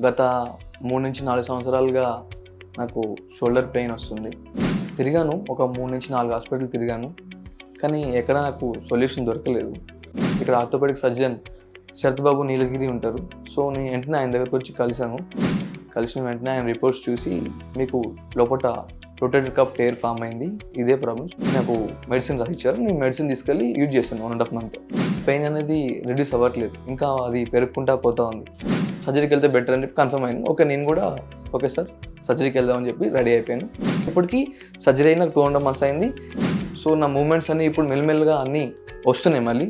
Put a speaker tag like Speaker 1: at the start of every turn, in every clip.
Speaker 1: గత 3-4 సంవత్సరాలుగా నాకు షోల్డర్ పెయిన్ వస్తుంది. తిరిగాను, ఒక 3-4 హాస్పిటల్ తిరిగాను. కానీ ఎక్కడ నాకు సొల్యూషన్ దొరకలేదు. ఇక్కడ ఆర్థోపెడిక్ సర్జన్ శరత్ బాబు నీలగిరి ఉంటారు. సో నేను వెంటనే ఆయన దగ్గరకు వచ్చి కలిసాను. కలిసిన వెంటనే ఆయన రిపోర్ట్స్ చూసి, మీకు లోపట రొటేటర్ కఫ్ టేర్ ఫామ్ అయింది, ఇదే ప్రాబ్లమ్. నాకు మెడిసిన్ రాసిచ్చారు. నేను మెడిసిన్ తీసుకెళ్ళి యూజ్ చేశాను 1.5 month. పెయిన్ అనేది రిడ్యూస్ అవ్వట్లేదు, ఇంకా అది పెరుగుకుంటా పోతా ఉంది. సర్జరీకి వెళ్తే బెటర్ అని చెప్పి కన్ఫర్మ్ అయింది. ఓకే, నేను కూడా ఓకే సార్ సర్జరీకి వెళ్దామని చెప్పి రెడీ అయిపోయాను. ఇప్పటికీ సర్జరీ అయిన 2.5 months అయింది. సో నా మూమెంట్స్ అన్నీ ఇప్పుడు మెల్లమెల్లగా అన్నీ వస్తున్నాయి మళ్ళీ.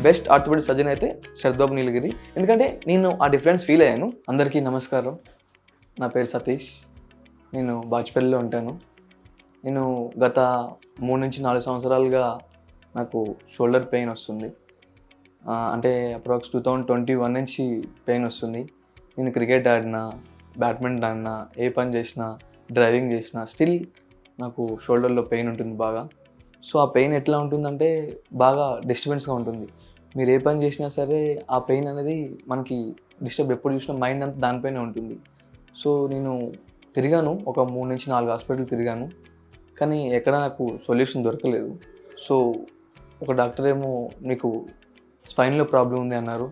Speaker 1: బెస్ట్ ఆర్థోపెడిక్ సర్జన్ అయితే శరత్ బాబు నీలగిరి, ఎందుకంటే నేను ఆ డిఫరెన్స్ ఫీల్ అయ్యాను. అందరికీ నమస్కారం, నా పేరు సతీష్, నేను బాచుపల్లిలో ఉంటాను. నేను గత 3-4 సంవత్సరాలుగా నాకు షోల్డర్ పెయిన్ వస్తుంది. అంటే అప్రాక్స్ 2021 నుంచి పెయిన్ వస్తుంది. నేను క్రికెట్ ఆడినా, బ్యాడ్మింటన్ ఆడినా, ఏ పని చేసినా, డ్రైవింగ్ చేసినా స్టిల్ నాకు షోల్డర్లో పెయిన్ ఉంటుంది బాగా. సో ఆ పెయిన్ ఎట్లా ఉంటుందంటే బాగా డిస్టర్బెన్స్గా ఉంటుంది. మీరు ఏ పని చేసినా సరే ఆ పెయిన్ అనేది మనకి డిస్టర్బ్, ఎప్పుడు చూసినా మైండ్ అంతా దానిపైనే ఉంటుంది. సో నేను తిరిగాను, ఒక 3-4 హాస్పిటల్ తిరిగాను. కానీ ఎక్కడ నాకు సొల్యూషన్ దొరకలేదు. సో ఒక డాక్టర్ ఏమో మీకు స్పైన్లో ప్రాబ్లం ఉంది అన్నారు,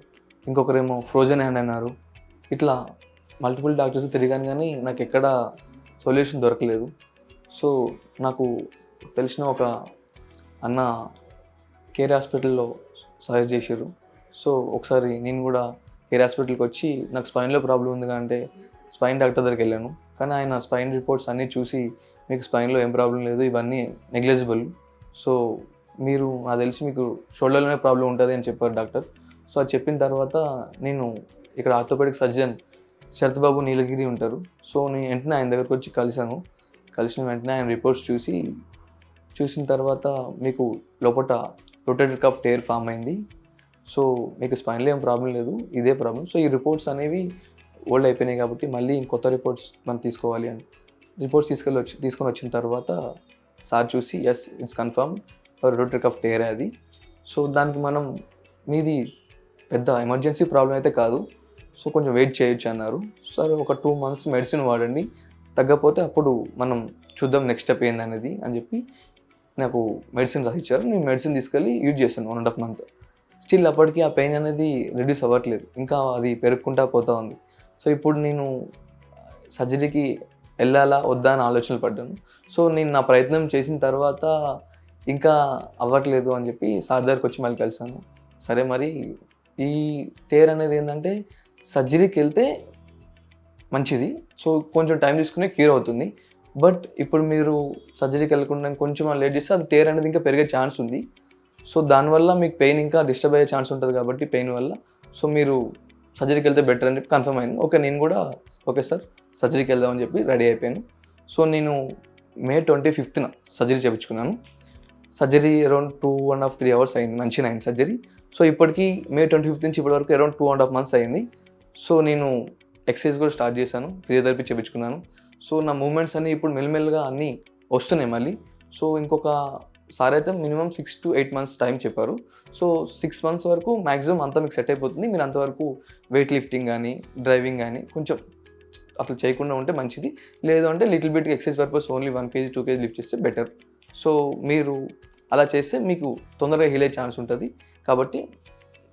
Speaker 1: ఇంకొకరేమో ఫ్రోజన్ హ్యాండ్ అన్నారు. ఇట్లా మల్టిపుల్ డాక్టర్స్ తిరిగాను కానీ నాకు ఎక్కడ సొల్యూషన్ దొరకలేదు. సో నాకు తెలిసిన ఒక అన్న కేర్ హాస్పిటల్లో సజెస్ట్ చేశారు. సో ఒకసారి నేను కూడా కేర్ హాస్పిటల్కి వచ్చి నాకు స్పైన్లో ప్రాబ్లం ఉంది అంటే స్పైన్ డాక్టర్ దగ్గరికి వెళ్ళాను. కానీ ఆయన స్పైన్ రిపోర్ట్స్ అన్నీ చూసి, మీకు స్పైన్లో ఏం ప్రాబ్లం లేదు, ఇవన్నీ నెగ్లెజిబుల్, సో మీరు నాకు తెలిసి మీకు షోల్డర్లోనే ప్రాబ్లం ఉంటుంది అని చెప్పారు డాక్టర్. సో అది చెప్పిన తర్వాత నేను ఇక్కడ ఆర్థోపెడిక్ సర్జన్ శరత్ బాబు నీలగిరి ఉంటారు. సో నేను వెంటనే ఆయన దగ్గరకు వచ్చి కలిసాను. కలిసిన వెంటనే ఆయన రిపోర్ట్స్ చూసిన తర్వాత, మీకు లోపట రొటేటర్ కఫ్ టేర్ ఫామ్ అయింది, సో మీకు స్పైన్లో ఏం ప్రాబ్లం లేదు, ఇదే ప్రాబ్లం. సో ఈ రిపోర్ట్స్ అనేవి ఓల్డ్ అయిపోయినాయి కాబట్టి మళ్ళీ కొత్త రిపోర్ట్స్ మనం తీసుకోవాలి అని రిపోర్ట్స్ తీసుకొని వచ్చిన తర్వాత సార్ చూసి, yes it's confirm rotator cuff tear అది. సో దానికి మనం, మీది పెద్ద ఎమర్జెన్సీ ప్రాబ్లం అయితే కాదు, సో కొంచెం వెయిట్ చేయొచ్చు అన్నారు. సార్ ఒక 2 months మెడిసిన్ వాడండి, తగ్గపోతే అప్పుడు మనం చూద్దాం నెక్స్ట్ స్టెప్ ఏందనేది అని చెప్పి నాకు మెడిసిన్ రాసిచ్చారు. నేను మెడిసిన్ తీసుకెళ్ళి యూజ్ చేశాను 1.5 month. స్టిల్ అప్పటికి ఆ పెయిన్ అనేది రిడ్యూస్ అవ్వట్లేదు, ఇంకా అది పెరుగుకుంటా పోతూ ఉంది. సో ఇప్పుడు నేను సర్జరీకి వెళ్ళాలా వద్దా అని ఆలోచనలు పడ్డాను. సో నేను నా ప్రయత్నం చేసిన తర్వాత ఇంకా అవ్వట్లేదు అని చెప్పి సార్ దగ్గరికి వచ్చి మళ్ళీ కలిసాను. సరే మరి ఈ టేర్ అనేది ఏంటంటే సర్జరీకి వెళ్తే మంచిది, సో కొంచెం టైం తీసుకునే క్యూర్ అవుతుంది. బట్ ఇప్పుడు మీరు సర్జరీకి వెళ్ళకుండా కొంచెం లేట్ చేస్తే అది టేర్ అనేది ఇంకా పెరిగే ఛాన్స్ ఉంది. సో దానివల్ల మీకు పెయిన్ ఇంకా డిస్టర్బ్ అయ్యే ఛాన్స్ ఉంటుంది కాబట్టి పెయిన్ వల్ల, సో మీరు సర్జరీకి వెళ్తే బెటర్ అని చెప్పి కన్ఫర్మ్ అయింది. ఓకే, నేను కూడా ఓకే సార్ సర్జరీకి వెళ్దామని చెప్పి రెడీ అయిపోయాను. సో నేను May 25th సర్జరీ చేయించుకున్నాను. సర్జరీ అరౌండ్ 2.5-3 hours అయింది, మంచిగా అయింది సర్జరీ. సో ఇప్పటికీ May 25th నుంచి ఇప్పటి వరకు అరౌండ్ 2.5 months అయింది. సో నేను ఎక్సర్సైజ్ కూడా స్టార్ట్ చేశాను, ఫిజియోథెరపీ చేయించుకున్నాను. సో నా మూమెంట్స్ అన్నీ ఇప్పుడు మెల్లమెల్లగా అన్నీ వస్తున్నాయి మళ్ళీ. సో ఇంకొక సార్ అయితే మినిమం 6-8 months టైం చెప్పారు. సో 6 months వరకు మ్యాక్సిమం అంతా మీకు సెట్ అయిపోతుంది. మీరు అంతవరకు వెయిట్ లిఫ్టింగ్ కానీ, డ్రైవింగ్ కానీ కొంచెం అసలు చేయకుండా ఉంటే మంచిది. లేదు అంటే little bit exercise purpose only 1 kg 2 kg lift చేస్తే బెటర్. సో మీరు అలా చేస్తే మీకు తొందరగా హీల్ అయ్యే ఛాన్స్ ఉంటుంది. కాబట్టి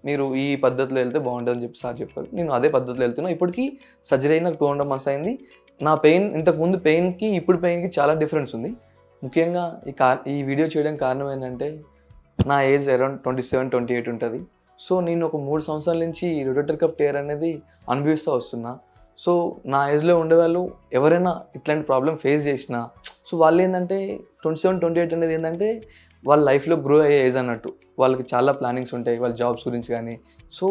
Speaker 1: మీరు ఈ పద్ధతిలో వెళ్తే బాగుంటుందని చెప్పి సార్ చెప్పారు. నేను అదే పద్ధతిలో వెళ్తున్నాను. ఇప్పటికీ సర్జరీ అయిన 2.5 months అయింది. నా పెయిన్, ఇంతకుముందు పెయిన్కి ఇప్పుడు పెయిన్కి చాలా డిఫరెన్స్ ఉంది. ముఖ్యంగా ఈ వీడియో చేయడానికి కారణం ఏంటంటే నా ఏజ్ అరౌండ్ 27-28 ఉంటుంది. సో నేను ఒక 3 సంవత్సరాల నుంచి రొటేటర్ కఫ్ టేర్ అనేది అనుభవిస్తూ వస్తున్నా. సో నా ఏజ్లో ఉండేవాళ్ళు ఎవరైనా ఇట్లాంటి ప్రాబ్లం ఫేస్ చేసినా, సో వాళ్ళు ఏంటంటే 27-28 అనేది ఏంటంటే వాళ్ళ లైఫ్లో గ్రో అయ్యే ఏజ్ అన్నట్టు. వాళ్ళకి చాలా ప్లానింగ్స్ ఉంటాయి, వాళ్ళ జాబ్స్ గురించి కానీ. సో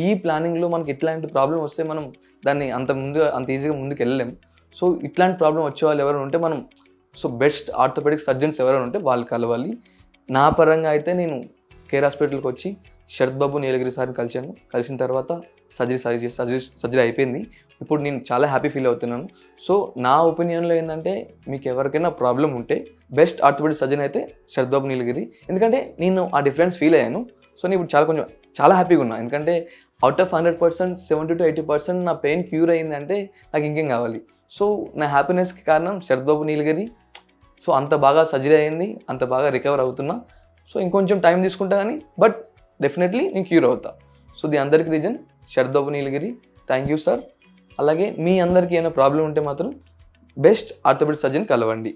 Speaker 1: ఈ ప్లానింగ్లో మనకి ఇట్లాంటి ప్రాబ్లం వస్తే మనం దాన్ని అంత ఈజీగా ముందుకు వెళ్ళలేం. సో ఇట్లాంటి ప్రాబ్లం వచ్చే వాళ్ళు ఎవరైనా ఉంటే మనం, సో బెస్ట్ ఆర్థోపెడిక్ సర్జన్స్ ఎవరైనా ఉంటే వాళ్ళు కలవాలి. నా పరంగా అయితే నేను కేర్ హాస్పిటల్కి వచ్చి శరత్ బాబు నీలగిరి సార్ని కలిశాను. కలిసిన తర్వాత సర్జరీ అయిపోయింది. ఇప్పుడు నేను చాలా హ్యాపీ ఫీల్ అవుతున్నాను. సో నా ఒపీనియన్లో ఏంటంటే, మీకు ఎవరికైనా ప్రాబ్లం ఉంటే బెస్ట్ ఆర్థోపెడిక్ సర్జన్ అయితే శరత్ బాబు నీలగిరి, ఎందుకంటే నేను ఆ డిఫరెన్స్ ఫీల్ అయ్యాను. సో నేను ఇప్పుడు చాలా హ్యాపీగా ఉన్నా, ఎందుకంటే అవుట్ ఆఫ్ 100% 70 to 80% నా పెయిన్ క్యూర్ అయిందంటే నాకు ఇంకేం కావాలి. సో నా హ్యాపీనెస్కి కారణం శరత్ బాబు నీలగిరి. సో అంత బాగా సర్జరీ అయింది, అంత బాగా రికవర్ అవుతున్నా. సో ఇంకొంచెం టైం తీసుకుంటా కానీ బట్ డెఫినెట్లీ నేను క్యూర్ అవుతా. సో దీని అందరికీ reason Sarath Babu Nilagiri. Thank you sir. అలాగే మీ అందరికీ ఏమైనా ప్రాబ్లం ఉంటే మాత్రం బెస్ట్ ఆర్థోపెడిక్ సర్జన్ కలవండి.